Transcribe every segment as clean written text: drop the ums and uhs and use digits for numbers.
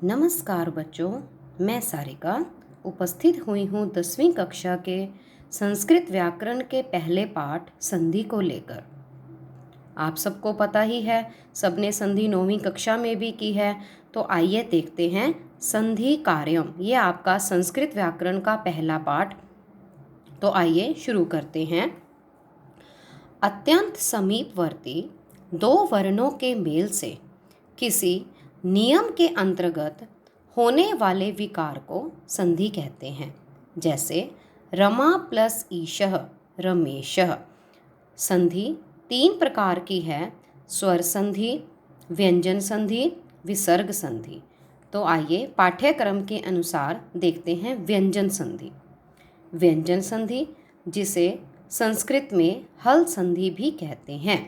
नमस्कार बच्चों, मैं सारिका उपस्थित हुई हूँ 10वीं कक्षा के संस्कृत व्याकरण के पहले पाठ संधि को लेकर। आप सबको पता ही है, सबने संधि 9वीं कक्षा में भी की है। तो आइए देखते हैं संधि कार्यम। ये आपका संस्कृत व्याकरण का पहला पाठ। तो आइए शुरू करते हैं। अत्यंत समीपवर्ती दो वर्णों के मेल से किसी नियम के अंतर्गत होने वाले विकार को संधि कहते हैं। जैसे रमा प्लस ईशः रमेशः। संधि 3 प्रकार की है: स्वर संधि, व्यंजन संधि, विसर्ग संधि। तो आइए पाठ्यक्रम के अनुसार देखते हैं व्यंजन संधि। व्यंजन संधि, जिसे संस्कृत में हल संधि भी कहते हैं।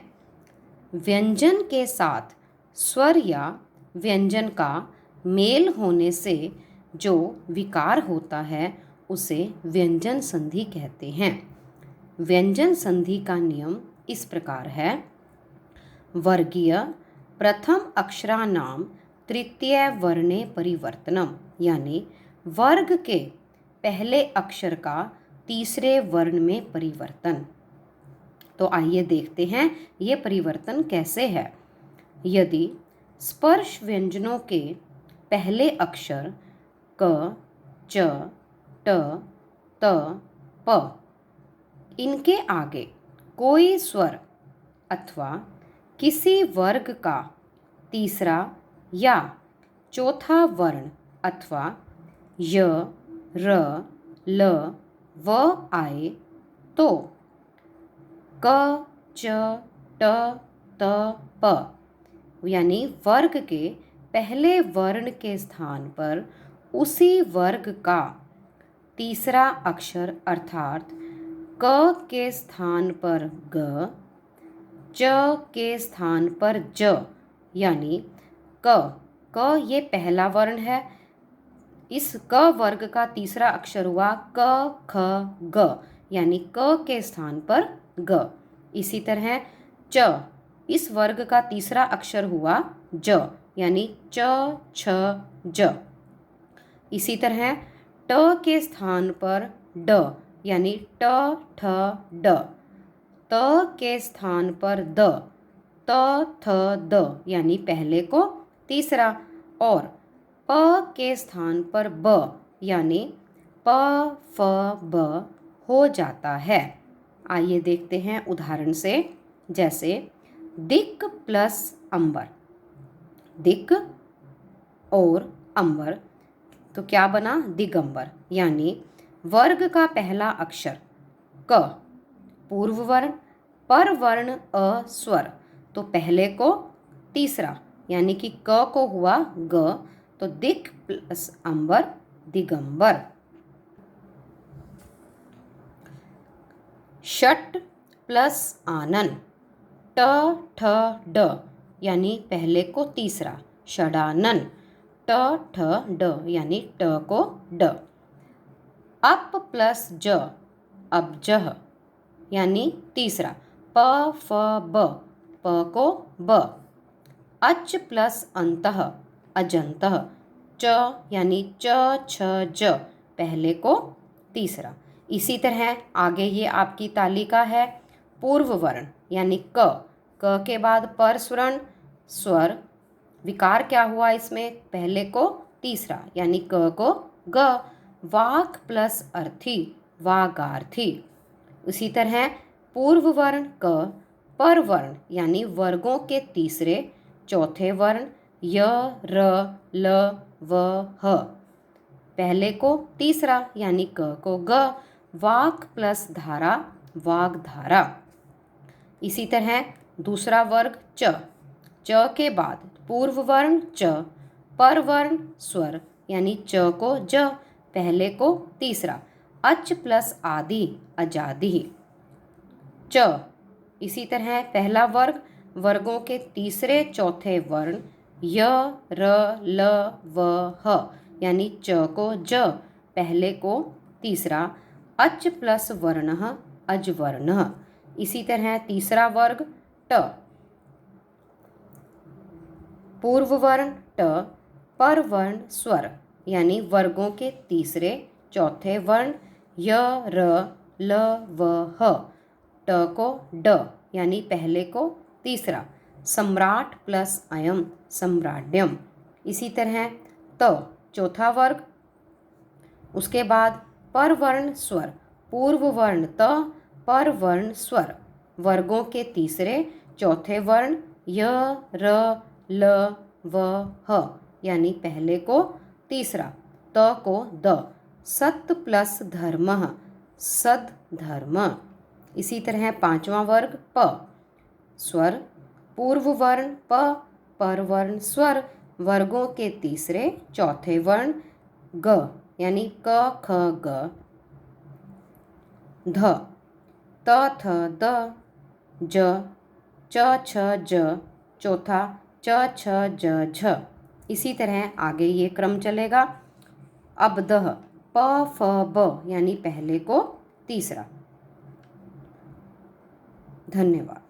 व्यंजन के साथ स्वर या व्यंजन का मेल होने से जो विकार होता है उसे व्यंजन संधि कहते हैं। व्यंजन संधि का नियम इस प्रकार है: वर्गीय प्रथम अक्षराणाम तृतीय वर्णे परिवर्तनम, यानी वर्ग के पहले अक्षर का तीसरे वर्ण में परिवर्तन। तो आइए देखते हैं ये परिवर्तन कैसे है। यदि स्पर्श व्यंजनों के पहले अक्षर क, च, ट, त, प, इनके आगे कोई स्वर अथवा किसी वर्ग का तीसरा या चौथा वर्ण अथवा य, र, ल, व आए तो क, च, ट, त, प, यानी वर्ग के पहले वर्ण के स्थान पर उसी वर्ग का तीसरा अक्षर अर्थात क के स्थान पर ग, च के स्थान पर ज, यानी क ये पहला वर्ण है। इस क वर्ग का तीसरा अक्षर हुआ क, ख, ग, यानी क के स्थान पर ग। इसी तरह च, इस वर्ग का तीसरा अक्षर हुआ ज, यानी च, छ, ज। इसी तरह ट के स्थान पर ड, यानी ट, ठ, ड। त के स्थान पर द, त, थ, द, यानी पहले को तीसरा। और प के स्थान पर ब, यानी प, फ, ब हो जाता है। आइए देखते हैं उदाहरण से। जैसे दिक् प्लस अंबर, दिक् और अंबर, तो क्या बना? दिगंबर। यानी वर्ग का पहला अक्षर क पूर्व वर्ण, पर वर्ण अ स्वर, तो पहले को तीसरा, यानी कि क को हुआ ग, तो दिक् प्लस अंबर दिगंबर। षट प्लस आनन, ट, ठ, ड, यानी पहले को तीसरा, षडानन, ट, ठ, ड, यानी ट को ड। अप प्लस ज, अब्जः, यानी तीसरा, प, फ, ब, प को ब। अच प्लस अंतः, अजंतः, च, यानी च, छ, ज, पहले को तीसरा। इसी तरह आगे ये आपकी तालिका है। पूर्व वर्ण यानी क के बाद पर स्वर, विकार क्या हुआ इसमें? पहले को तीसरा, यानी क को ग। वाक प्लस अर्थी, वागार्थी। उसी तरह पूर्व वर्ण क, पर वर्ण यानी वर्गों के तीसरे चौथे वर्ण य, र, ल, व, ह, पहले को तीसरा, यानी क को ग। वाक प्लस धारा, वागधारा। इसी तरह दूसरा वर्ग च के बाद पूर्व वर्ण च, पर वर्ण स्वर, यानी च को ज, पहले को तीसरा, अच प्लस आदि, अजादि, च। इसी तरह पहला वर्ग वर्गों के तीसरे चौथे वर्ण य, र, ल, व, ह, यानी च को ज, पहले को तीसरा, अच प्लस वर्णः, अजवर्णः। इसी तरह तीसरा वर्ग ट, पूर्व वर्ण ट, पर वर्ण स्वर यानी वर्गों के तीसरे चौथे वर्ण य र ल व ह। ट को ड यानी पहले को तीसरा, सम्राट प्लस अयम सम्राड्यम। इसी तरह त चौथा वर्ग, उसके बाद पर वर्ण स्वर पूर्व वर्ण त पर वर्ण स्वर वर्गों के तीसरे चौथे वर्ण य र ल व ह यानी पहले को तीसरा, त को द, सत प्लस धर्मः सद धर्म। इसी तरह पांचवा वर्ग प स्वर पूर्व वर्ण प पर वर्ण स्वर वर्गों के तीसरे चौथे वर्ण ग यानी क ख ग, ध त थ द, ज च छ ज, चौथा च छ ज झ। इसी तरह आगे ये क्रम चलेगा। अब दह प फ ब यानी पहले को तीसरा। धन्यवाद।